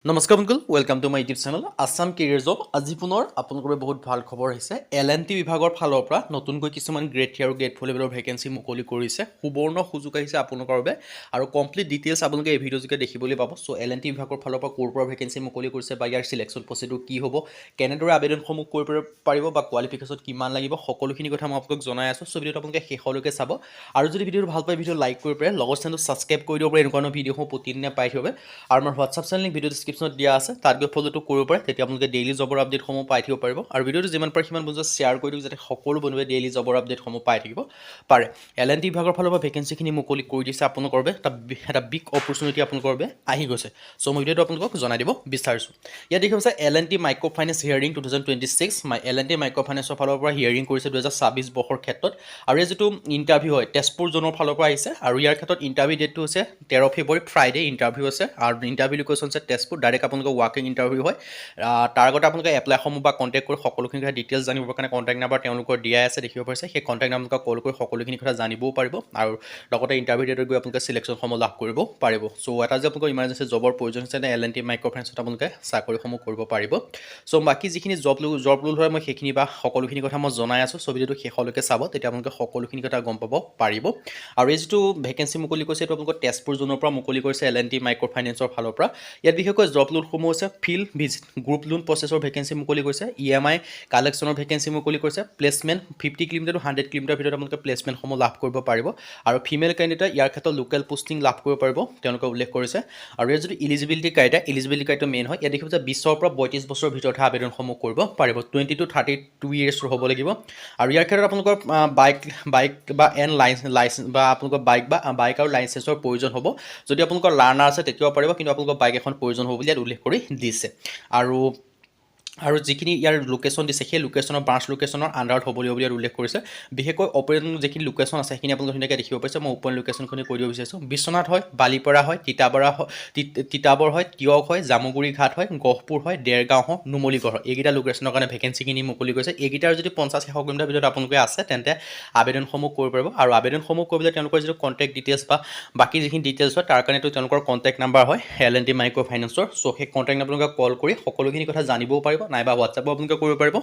নমস্কাৰ বন্ধুসকল, welcome to my YouTube channel Assam career job. আজি পুনৰ আপোনালোকৰ বহুত ভাল খবৰ আহিছে। L&T বিভাগৰ ফালৰ পৰা নতুনকৈ কিছুমান গ্ৰেড 3 আৰু গ্ৰেড 4 লেভেলৰ ভেকেঞ্চি মুকলি কৰিছে। সুবৰ্ণ সুযোগ আহিছে আপোনালোকৰ বাবে আৰু কমপ্লিট ডিটেইলছ আপোনালোকে এই ভিডিঅ'যোগে দেখিবলৈ পাব। চ' L&T বিভাগৰ ফালৰ পৰা ক'ৰ পৰা ভেকেঞ্চি মুকলি কৰিছে বা ইয়াৰ চিলেকশ্যন প্ৰচিডিউৰ কি হ'ব, কেনেদৰে আবেদনসমূহ কৰিব পাৰিব বা কোৱালিফিকেশ্যন কিমান লাগিব, সকলোখিনি কথা মই আপোনালোকক জনাই আছোঁ। চ' ভিডিঅ'টো আপোনালোকে শেষলৈকে চাব আৰু যদি ভিডিঅ'টো ভাল পায় ভিডিঅ' লাইক কৰিব পাৰে, লগৰ চেনেলটো ছাবস্ক্ৰাইব কৰি দিব পাৰে এনেকুৱা ধৰণৰ ভিডিঅ'সমূহ প্ৰতিদিনে পাই থাকিব। আৰু আমাৰ হোৱাটছআপ চেনেল লিংক ভিডিঅ' ডেছক্ৰিপশ্যনত দিয়া আছে, তাত গৈ ফলোটো কৰিব পাৰে। তেতিয়া আপোনালোকে ডেইলি জবৰ আপডেটসমূহ পাই থাকিব পাৰিব আৰু ভিডিঅ'টো যিমান পাৰে সিমান বন্ধুৱে শ্বেয়াৰ কৰি দিওক যাতে সকলো বন্ধুৱে ডেইলি জবৰ আপডেটসমূহ পাই থাকিব পাৰে। L&T বিভাগৰ ফালৰ পৰা ভেকেঞ্চিখিনি মুকলি কৰি দিছে আপোনালোকৰ বাবে। এটা বিগ অপৰচুনিটি আপোনালোকৰ বাবে আহি গৈছে। চ' মই ভিডিঅ'টো আপোনালোকক জনাই দিব বিচাৰিছোঁ। ইয়াত দেখি হৈছে L&T micro' finance hearing 2026। L&T micro' ফাইনেন্সৰ ফালৰ পৰা হিয়াৰিং কৰিছে 2026 বৰ্ষৰ ক্ষেত্ৰত। আৰু ইয়াৰ যিটো ইণ্টাৰভিউ হয় তেজপুৰ জোনৰ ফালৰ পৰা আহিছে আৰু ইয়াৰ ক্ষেত্ৰত ইণ্টাৰভিউ ডেটটো হৈছে 13 ফেব্ৰুৱাৰী ফ্ৰাইডে ইণ্টাৰভিউ আছে আৰু ইণ্টাৰভিউ লোকেশ্যন হৈছে তেজপুৰ। ডাইৰেক্ট আপোনালোকৰ ৱাকিং ইণ্টাৰভিউ হয়। তাৰ আগতে আপোনালোকে এপ্লাইসমূহ বা কণ্টেক্ট কৰি সকলোখিনি কথা ডিটেইলছ জানিবৰ কাৰণে কণ্টেক্ট নাম্বাৰ তেওঁলোকৰ দিয়াই আছে, দেখিব পাৰিছে। সেই কণ্টেক্ট নাম্বাৰক কল কৰি সকলোখিনি কথা জানিবও পাৰিব আৰু লগতে ইণ্টাৰভিউ ডেটত গৈ আপোনালোকে চিলেকশ্যনসমূহ লাভ কৰিব পাৰিব। চ' এটা যে আপোনালোকৰ ইমাৰ্জেঞ্চি জবৰ প্ৰয়োজন হৈছে L&T মাইক্ৰ' ফাইনেন্সত আপোনালোকে চাকৰিসমূহ কৰিব পাৰিব। চ' বাকী যিখিনি জব লোড হয় মই সেইখিনি বা সকলোখিনি কথা মই জনাই আছোঁ। চ' ভিডিঅ'টো শেষলৈকে চাব, তেতিয়া আপোনালোকে সকলোখিনি কথা গম পাব পাৰিব। আৰু এই যিটো ভেকেঞ্চি মুকলি কৰিছে এইটো আপোনালোকৰ তেজপুৰ জোনৰ পৰা মুকলি কৰিছে L&T মাইক্ৰ' ফাইনেন্সৰ ফালৰ পৰা। ইয়াত বিশেষকৈ জব লোডসমূহ হৈছে field visit, group loan processor vacancy মুকলি কৰিছে, EMI কালেকশ্যনৰ ভেকেঞ্চি মুকলি কৰিছে, প্লেচমেণ্ট 50 কিলোমিটাৰ টু 100 কিলোমিটাৰ ভিতৰত আপোনালোকে প্লেচমেণ্টসমূহ লাভ কৰিব পাৰিব আৰু ফিমেল কেণ্ডিডেট ইয়াৰ ক্ষেত্ৰত লোকেল পোষ্টিং লাভ কৰিব পাৰিব তেওঁলোকে উল্লেখ কৰিছে। আৰু ইয়াৰ যদি ইলিজিবিলিটি ক্ৰাইটেৰিয়া মেইন হয়, ইয়াত দেখিব যে 20ৰ পৰা 32 বছৰৰ ভিতৰতহে আবেদনসমূহ কৰিব পাৰিব। 20 to 32 ইয়েৰ্ছৰ হ'ব লাগিব। আৰু ইয়াৰ ক্ষেত্ৰত আপোনালোকৰ বাইক বা লাইচেঞ্চ বা আপোনালোকৰ বাইক আৰু লাইচেঞ্চৰ প্ৰয়োজন হ'ব। যদি আপোনালোকৰ লাৰ্ণাৰ আছে তেতিয়াও পাৰিব, কিন্তু আপোনালোকৰ বাইক এখন প্ৰয়োজন হ'ব বুলি ইয়াত উল্লেখ কৰি দিছে। আৰু যিখিনি ইয়াৰ লোকেশ্যন দিছে সেই লোকেশ্যনৰ ব্ৰাঞ্চ লোকেশ্যনৰ আণ্ডাৰত হ'ব বুলি ইয়াত উল্লেখ কৰিছে। বিশেষকৈ অপেন যিখিনি লোকেশ্যন আছে সেইখিনি আপোনালোকে ধুনীয়াকৈ দেখিব পাৰিছে। মই অপেন লোকেশ্যনখিনি কৈ দিব বিচাৰিছোঁ। বিশ্বনাথ হয়, বালিপাৰা হয়, তিতাবৰ হয়, তিয়ক হয়, জামুগুৰি ঘাট হয়, গহপুৰ হয়, দেৰগাঁও হয়, নুমলীগড় হয়। এইকেইটা লোকেশ্যনৰ কাৰণে ভেকেঞ্চিখিনি মুকলি কৰিছে। এইকেইটাৰ যদি 50-100 কিলোমিটাৰ ভিতৰত আপোনালোকে আছে তেন্তে আবেদনসমূহ কৰিব পাৰিব। আৰু আবেদনসমূহ কৰিবলৈ তেওঁলোকৰ যিটো কণ্টেক্ট ডিটেইলছ বা বাকী যিখিনি ডিটেইলছ হয় তাৰ কাৰণেতো তেওঁলোকৰ কণ্টেক্ট নাম্বাৰ হয় L&T মাইক্ৰ' ফাইনেন্সৰ। চ' সেই কণ্টেক্ট নাম্বাৰক কল কৰি সকলোখিনি কথা জানিবও পাৰিব, নাইবা হোৱাটছআপো আপোনালোকে কৰিব পাৰিব।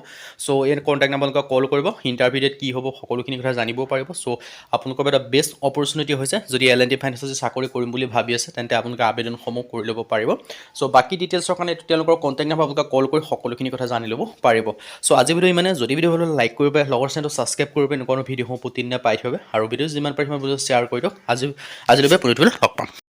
চ' এই কণ্টেক্ট নাম্বাৰক কল কৰিব, ইণ্টাৰভিউ ডেট কি হ'ব সকলোখিনি কথা জানিবও পাৰিব। চ' আপোনালোকৰ এটা বেষ্ট অপৰচুনিটি হৈছে। যদি L&T ফাইনেন্সত চাকৰি কৰিম বুলি ভাবি আছে তেন্তে আপোনালোকে আবেদনসমূহ কৰি ল'ব পাৰিব। চ' বাকী ডিটেইলছৰ কাৰণে তেওঁলোকৰ কণ্টেক্ট নাম্বাৰ আপোনালোকে কল কৰি সকলোখিনি কথা জানি ল'ব পাৰিব। চ' আজি ভিডিঅ' ইমানে। যদি ভিডিঅ' ভাল লাইক কৰিব পাৰে, লগৰ চেনেলটো ছাবস্ক্ৰাইব কৰিব, এনেকুৱা ভিডিঅ'সমূহ প্ৰতিদিনে পাই থাকিব আৰু ভিডিঅ' যিমান পাৰে সিমান শ্বেয়াৰ কৰি দিয়ক। আজিলৈকে পুনৰ লগ পাম।